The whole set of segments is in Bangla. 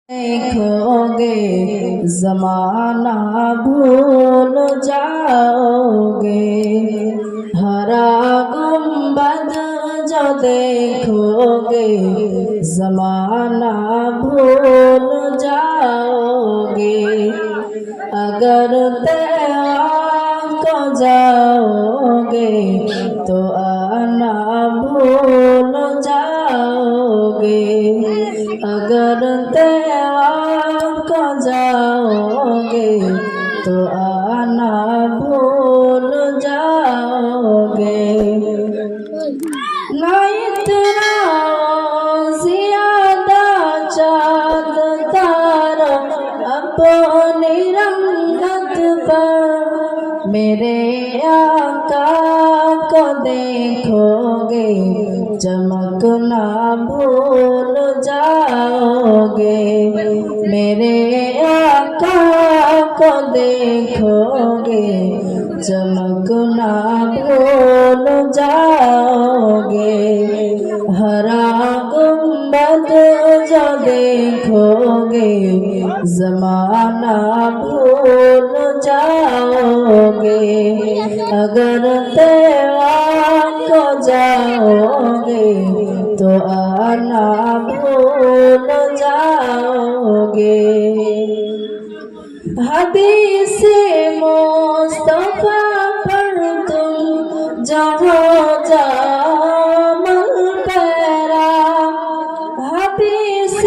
देखोगे जमाना भूल जाओगे। हरा गुंबद जो देखोगे जमाना भूल जाओगे। अगर तेरा को जाओगे तो आना भूल जाओगे। अगर तेरा को जाओगे तो आना भूल जाओगे। ना इतना ज्यादा चाँद तारा अपनी रंगत पर मेरे आका को देखोगे चमकना भूल जाओगे। मेरे आका को देखोगे चमकना भूल जाओगे। हरा गुंबद जो देखोगे जमाना भूल जाओगे। अगर तेरा को जाओगे तो आना भूल जाओगे। हदीस मुस्तफा पर तुम जहाँ जामल पैरा। हदीस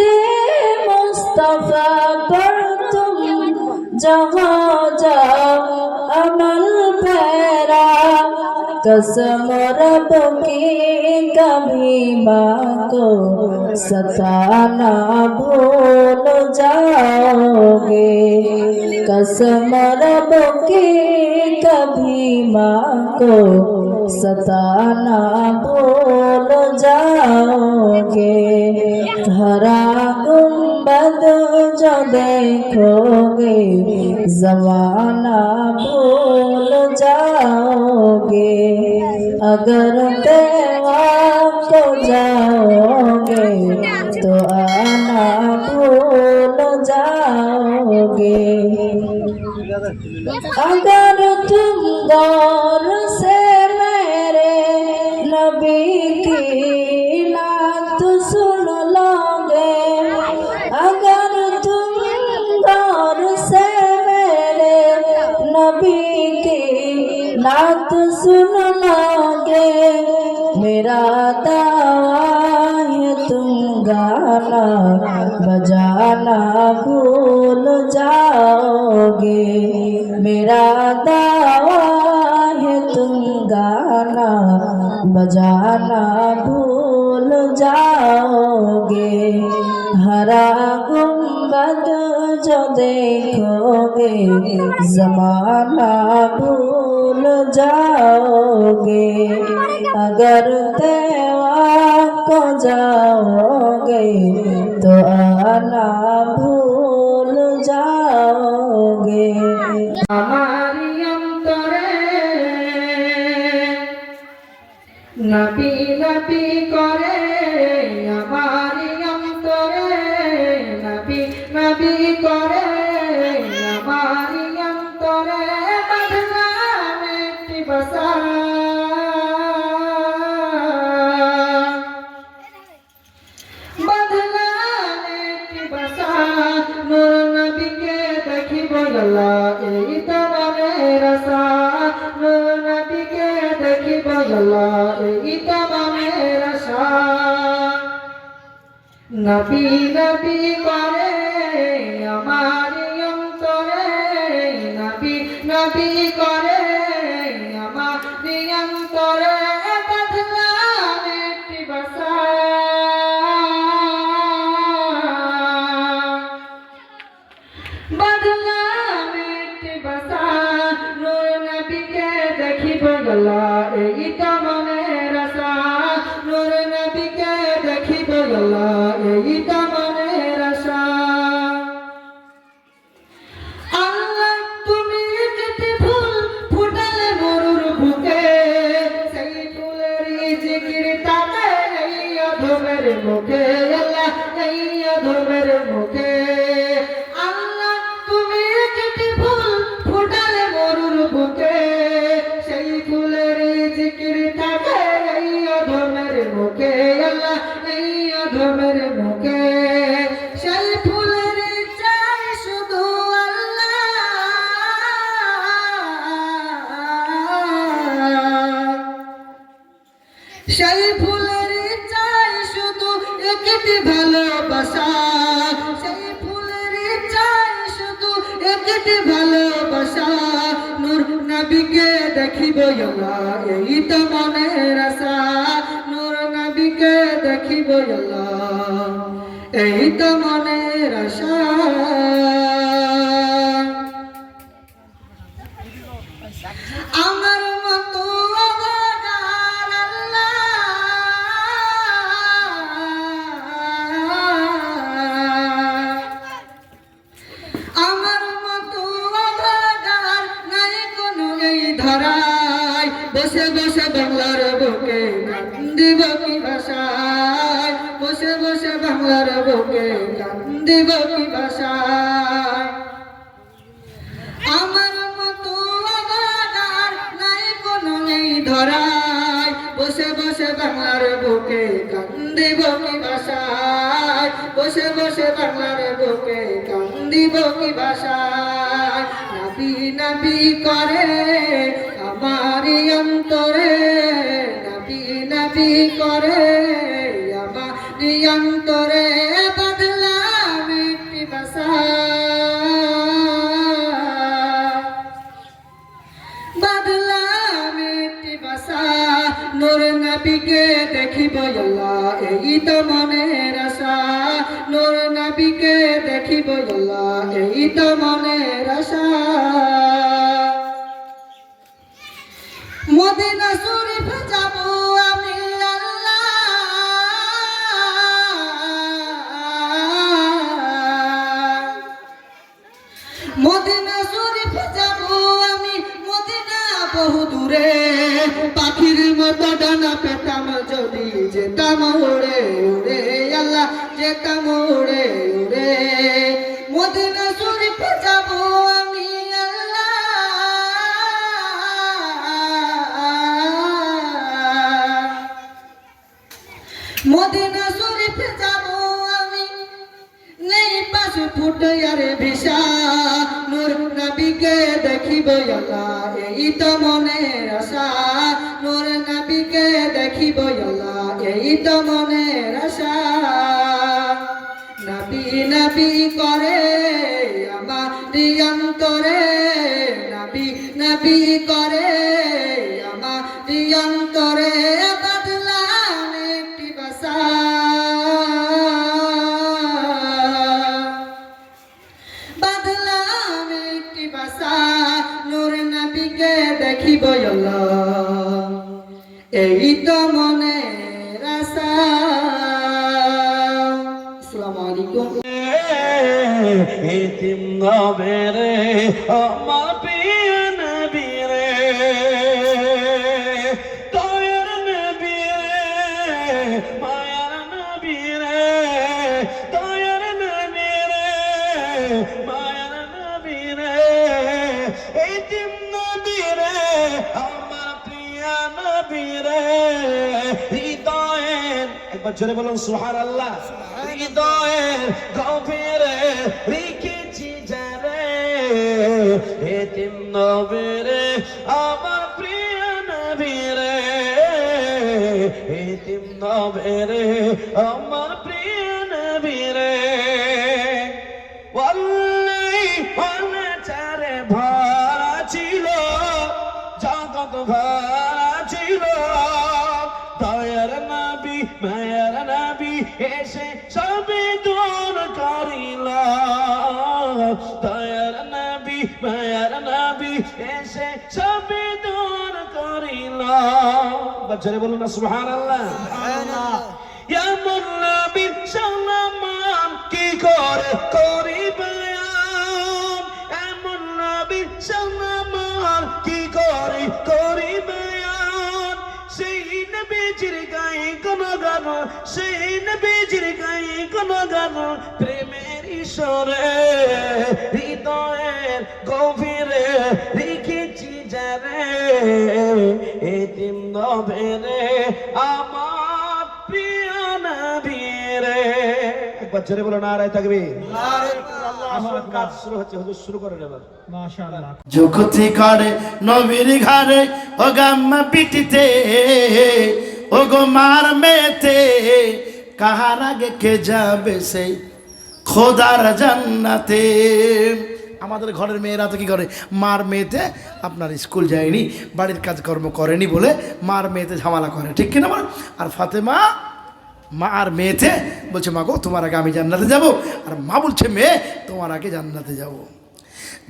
मुस्तफा पर तुम जहाँ जाओ अमल पैरा। कसम रब की कभी माँ को सताना भूल जाओगे। कसम रब की कभी माँ को सताना भूल जाओगे। हरा गुंबद जो देखोगे जमाना भूल जाओगे। अगर तेरा को जाओगे तो आना भूल जाओगे। अगर तुम गौर से मेरे नबी की नात सुन लोगे। अगर तुम गौर से मेरे नबी की नात सुन लोगे। मेरा दावा है तुम गाना बजाना भूल जाओगे। मेरा दावा है तुम गाना बजाना भूल जाओगे। हरा गुंबद जो देखोगे जमाना भूल जाओगे। अगर तेरा को जाओगे तो आना भूल जाओगे। हमारी अंतरे नबी नबी करे। हमारी अंतरे नबी नबी करे। हमारी अंतरे बदला में बसा। बदला में बसा नूर नबी के देखी बोला এই তোমার রসা। নূর নবীকে দেখিব আল্লাহ এই তোমার রসা। নবী নবী করে আমার অন্তরে। নবী নবী করে আমার অন্তরে বদলা মেটি বসা। बदला मिट बसा नूर नबी के देखिब गला এই তমনে রসা। নূর নবী के देखिब गला এই তমনে রসা। অনেক ভালোবাসা নূর নবীকে দেখিব আল্লাহ এই তো মনের আশা নূর নবীকে দেখিব আল্লাহ এই তো মনের আশা আমার মতো অভাগার আল্লাহ আমার মতো অভাগার নাই কোনো এই ধরায় বসে বসে বাংলার বুকে কান্দিব কি ভাষায় বসে বসে বাংলার বুকে কান্দিব কি ভাষায় আমার মতো অভাগার নাই কোনো এই ধরায় বসে বসে বাংলার বুকে কান্দিব কি ভাষায় বসে বসে বাংলার বুকে কান্দিব কি ভাষায় নবী নবী করে আমার অন্তরে নবী নবী করে আমার অন্তরে বদলাম একটি ভাষা বদলাম একটি ভাষা নূর নবীকে দেখিব আল্লাহ এই তো মনের আশা নূর নবীকে দেখিব আল্লাহ এই তো মনের আশা মদিনা শরীফ যাব আমি আল্লাহ মদিনা শরীফ যাব আমি মদিনা বহু দূরে পাখির মতো ডানা পেতাম যদি যেতাম উড়ে উড়ে আল্লাহ যেতাম উড়ে উড়ে মদিনা শরীফ যাব আমি আল্লাহ মদিনা শরীফ যাব আমি নেই পাশে ফুটে আরে ভিসা নূর নবীকে দেখিব আল্লাহ এই তো মনের আশা নূর নবীকে দেখিব আল্লাহ এই তো মনের আশা নবী নবী করে আমার অন্তরে নবী নবী করে আমার অন্তরে বদলাম একটি ভাষা বদলাম একটি ভাষা নূর নবীকে দেখিব আল্লাহ এই তো মনের আশা আসসালামু আলাইকুম এতিম নবেরে আমার প্রিয় নবী রে দয়ার নবী রে মায়ার নবী রে দয়ার নবী রে মায়ার নবী রে এতিম নবী রে আমার প্রিয় নবী রে হৃদয়ের একবার জোরে বলুন সুবহানাল্লাহ হৃদয়ের গভীরে রেখেছি যারে এতিম নবী রে আমার প্রিয় নবী রে এতিম নবী রে আমার প্রিয় নবী রে ওয়াল্লাহি চারে ভরা ছিল জগৎ ভরা ছিল দয়ার নবী মায়ার নবী এসে সবে দূর করিল দয়ার নবী মায়ার নবী এসে সবে দূর করিল বাচ্চারে বলুন না সুবহানাল্লাহ এমন নবীর সম্মান কি করে করি বয়ান এমন নবীর সম্মান কি করে করি বয়ান সেই নবীজির গায়ে কোন গান সেই নবীজির গায়ে কোন গান প্রেমের ঈশ্বরে হৃদয়ের গভীরে রেখেছি যারে এতিম নবী রে আমার প্রিয় নবী রে একবার জোরে বলো নারায়ে তাকবীর আমার কাজ শুরু হচ্ছে হুজুর শুরু করেন এবার মাশাআল্লাহ যুগতি করে নবীর ঘরে ও গাম্মা পিটিতে ও গো মার মেতে কাহার আগে কে যাবে সেই খোদার জান্নাতে আমাদের ঘরের মেয়েরা তো কি করে, মার মেয়েতে আপনার স্কুল যায়নি, বাড়ির কাজকর্ম করেনি বলে মার মেয়েতে ঝামেলা করে, ঠিক কিনা বল? আর ফাতেমা মা আর মেয়েতে বলছে, মা গো তোমার আগে আমি জান্নাতে যাব, আর মা বলছে, মেয়ে তোমার আগে জান্নাতে যাব।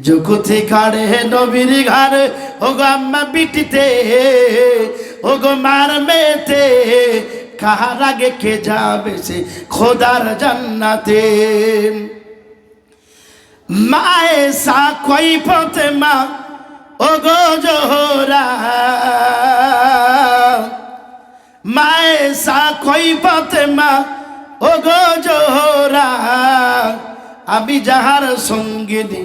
জগতে কাড়ে নবীর ঘরে ও গো আম্মা বিটিতে, ও গো মার মেয়েতে, কাহার আগে কে যাবে সে খোদার জান্নাতে। মায়ে সা কই ফাতেমা ও গো জোহরা, মায়ে সা কই ফাতেমা ও গো জোহরা, আমি যাহার সঙ্গিনী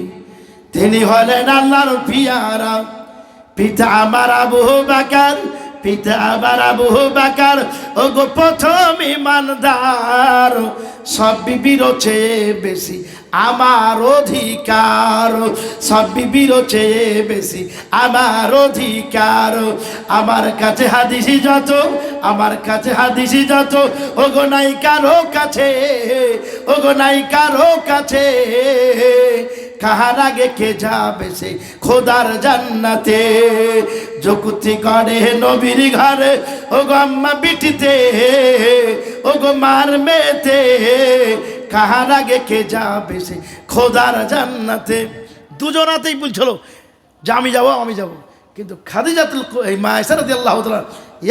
তিনি হলেন আল্লাহর পিয়ারা। পিতা আমার আবু বকর, পিতা আমার আবু বকর ও গো প্রথম ইমানদার, সব বিবির চেয়ে বেশি আমার অধিকার, সব বিবির চেয়ে বেশি আমার অধিকার। আমার কাছে হাদিসি যত, আমার কাছে হাদিসি যত, ও গো নাই কারো কাছে, ও গো নাই কারো কাছে, কাহার আগে কে যাবে সে খোদার জান্নাতে। যুক্তি করে নবীর ঘরে ও গো আম্মা বিটিতে, ও গো মার মেয়েতে, কাহার আগে কে যাবে সে খোদার জান্নাতে। দুজনাতেই বলছিল যে আমি যাব, আমি যাব, কিন্তু খাদিজাতুল এই মা আয়েশা রাদিয়াল্লাহু তাআলা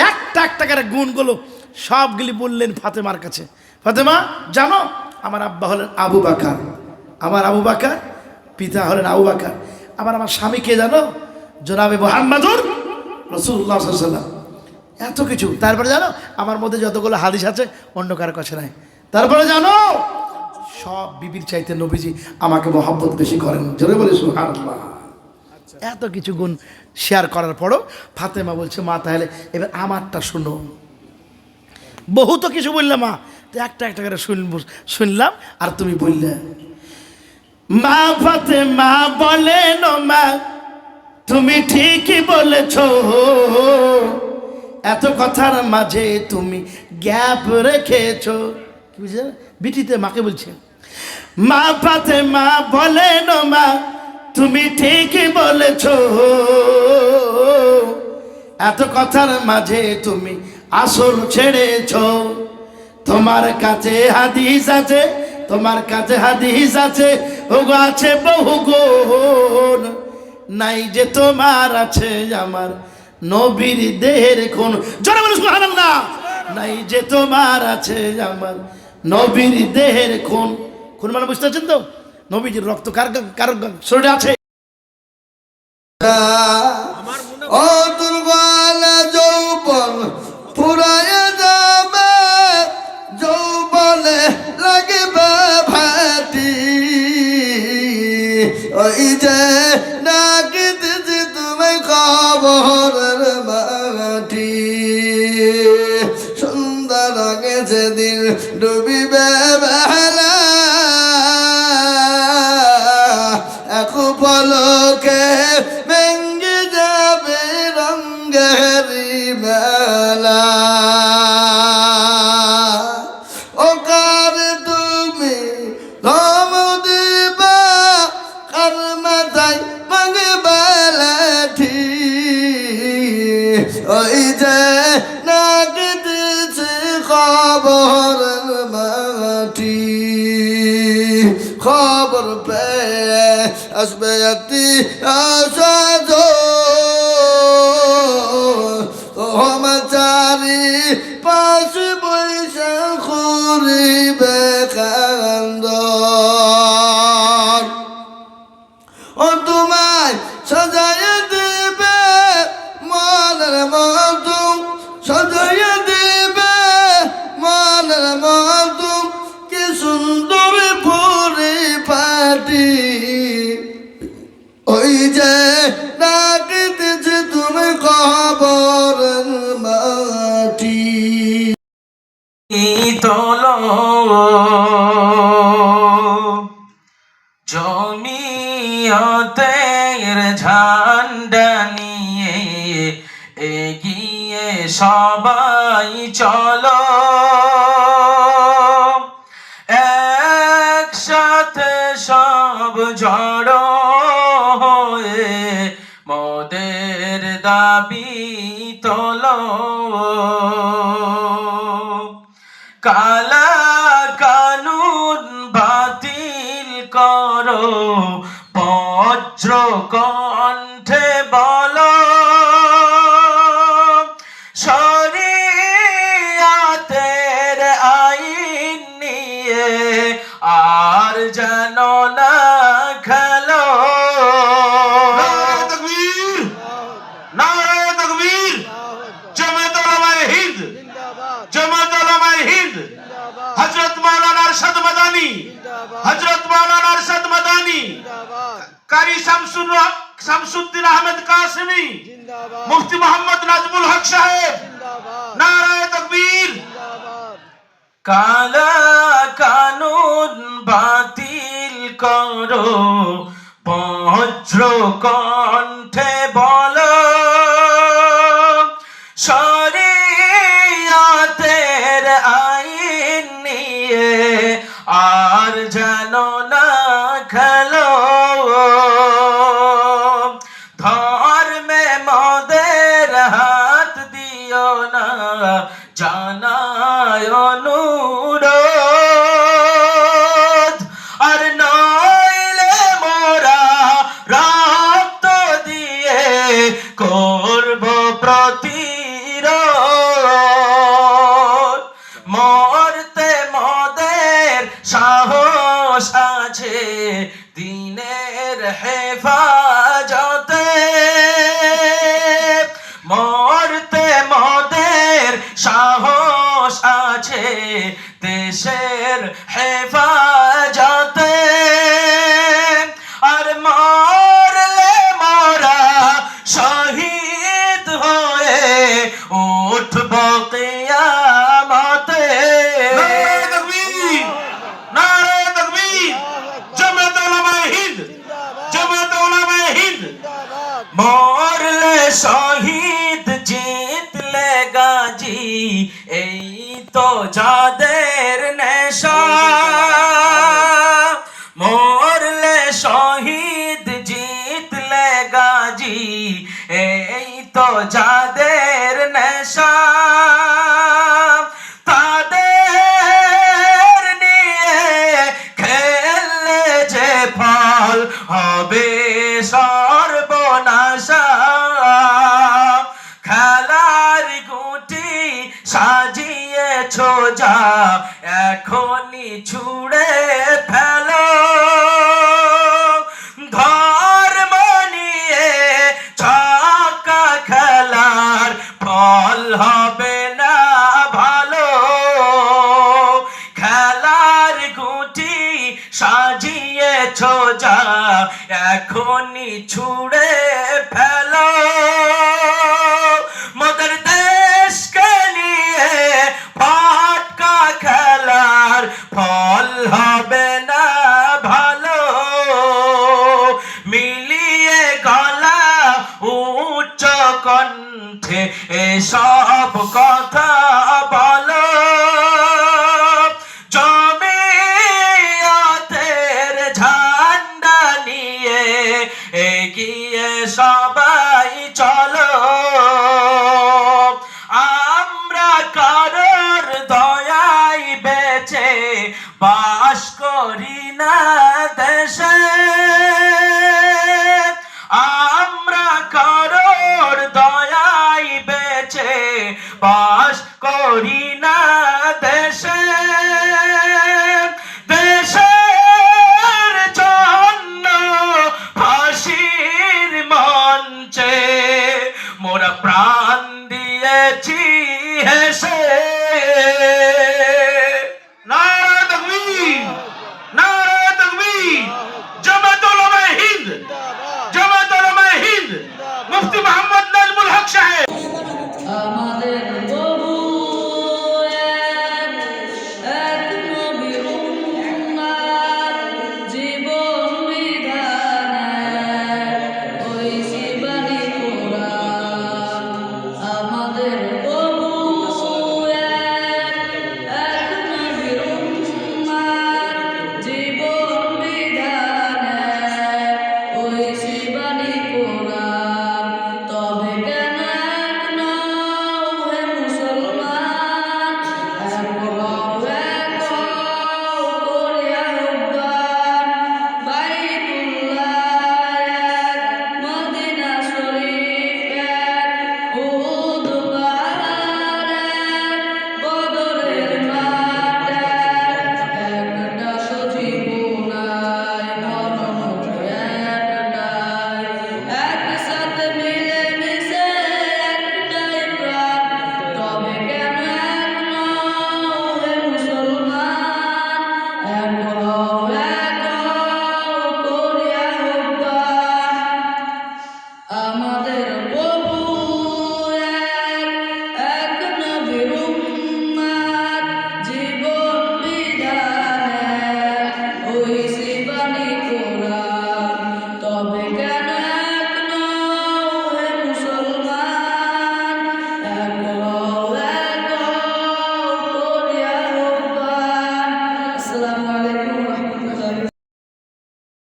একটা একটা করে গুণগুলো সবগুলি বললেন ফাতেমার কাছে। ফাতেমা জানো আমার আব্বা হলেন আবু বকর, আমার আবু বকর, পিতা হলেন আবু বকর, আমার স্বামীকে জানো, জনাবে মুহাম্মদুর রাসূলুল্লাহ সাল্লাল্লাহু আলাইহি ওয়াসাল্লাম। এত কিছু। তারপরে জানো আমার মধ্যে যতগুলো হাদিস আছে অন্য কারো কাছে নাই। তারপরে জানো সব বিবির চাইতে নবীজি আমাকে মহব্বত বেশি করেন, জোরে বলে সুবহানাল্লাহ। এত কিছু গুণ শেয়ার করার পরও ফাতেমা বলছে, মা তাহলে এবার আমারটা শুনো। বহু তো কিছু বললে মা, তো একটা একটা করে শুনলাম আর তুমি বললে। মা ফাতেমা বলেন, মা তুমি ঠিকই বলেছ, এত কথার মাঝে তুমি গ্যাপ রেখেছ। কি বুঝলে বিটিতে মাকে বলছে, মা ফাতেমা বলেন, মা তুমি ঠিকই বলেছ, এত কথার মাঝে তুমি আসল ছেড়েছ। তোমার কাছে হাদিস আছে, তোমার কাছে হাদিস আছে, ওগো আছে বহু গুণ, নাই যে তোমার আছে আমার নবীর দেহের খুন। জোরে বলো সুবহানাল্লাহ। নাই যে তোমার আছে আমার নবীর দেহের খুন। খুন মানে বুঝতে পারছেন তো, নবীজির রক্ত কার কার শরীরে আছে। ও দুর্বল যৌবন ফুরায় যাবে, যৌবনে লাগবে ভাটি, ওই যে নাকিতেছি তুমি খবরের মাটি। সুন্দর রঙে যেদিন ডুবিবে বেলা, এক পলকে ভেঙ্গে যাবে রঙের মেলা। ও কার তুমি ধম দিবা, কার মাথায় মাগবে লাঠি, ওই যে নাকিতেছে খবরের মাটি। খবর পেয়ে আসবে একটি আশা চারি পাশে বৈশা করিবে কান্দ। ও তোমায় সাজাইয়া দেবে মনের মতো, সাজাইয়া দেবে মনের মতো, কি সুন্দর পরিপাটি, ওই যে ডাকিতেছে তুমি খবরের মাটি। তোলো জমিয়তের ঝান্ডা নিয়ে এগিয়ে সবাই চলো, একসাথে সব জড়ো দাবি তোলো কালা কানুন বাতিল করো বজ্র কণ্ঠে বলো শরিয়াতের আইন নিয়ে আর যেন না খেলো নারে তাকবীর জামাত উলামায়ে হিন্দ জামাত উলামায়ে হিন্দ হযরত মাওলানা আরশাদ মাদানী হযরত মাওলানা আরশাদ মাদানী কারি শামসুদ্দিন আহমেদ কাসেমি মুফতি মোহাম্মদ নাজমুল হক সাহেব নারে তাকবীর কালা কানুন বাতিল করো বজ্র কণ্ঠে বলো শরিয়াতের আইন নিয়ে আর যেন না খেলো ধর্মে মদের হাত দিও না জানায় অনুরোধ আর নইলে মোরা রক্ত দিয়ে করব প্রতিরোধ মরতে মদের সাহস আছে দিনের হেফাজতে মরতে মদের সাহস আছে দেশের হেফাজতে আর মরলে মোরা শহীদ হয়ে উঠব কিয়ামতে নারে তাকবীর নারে তাকবীর জামাত উলামায়ে হিন্দ জামাত উলামায়ে হিন্দ মরলে শহীদ জিতলে গাজী এই তো যাদের নেশা মরলে শহীদ জিতলে গাজী এই তো যাদের নেশা তাদের নিয়ে খেললে যে ফল হবে সর্বনাশা খেলার গুটি সাজিয়েছ যা এখনই ছুড়ে ফেলো ধর্ম নিয়ে ছক্কা খেলার ফল হবে না ভালো খেলার গুটি সাজিয়েছ যা এখনই ছুড়ে ফেলো মদের দেশকে নিয়ে ফাটকা খেলার ফল হবে না ভালো মিলিয়ে গলা উচ্চ কণ্ঠে এসব কথা বলো জমিয়তের ঝান্ডা নিয়ে এগিয়ে সবাই চলো আমরা কারোর দয়ায় বেঁচে বাস করি না দেশে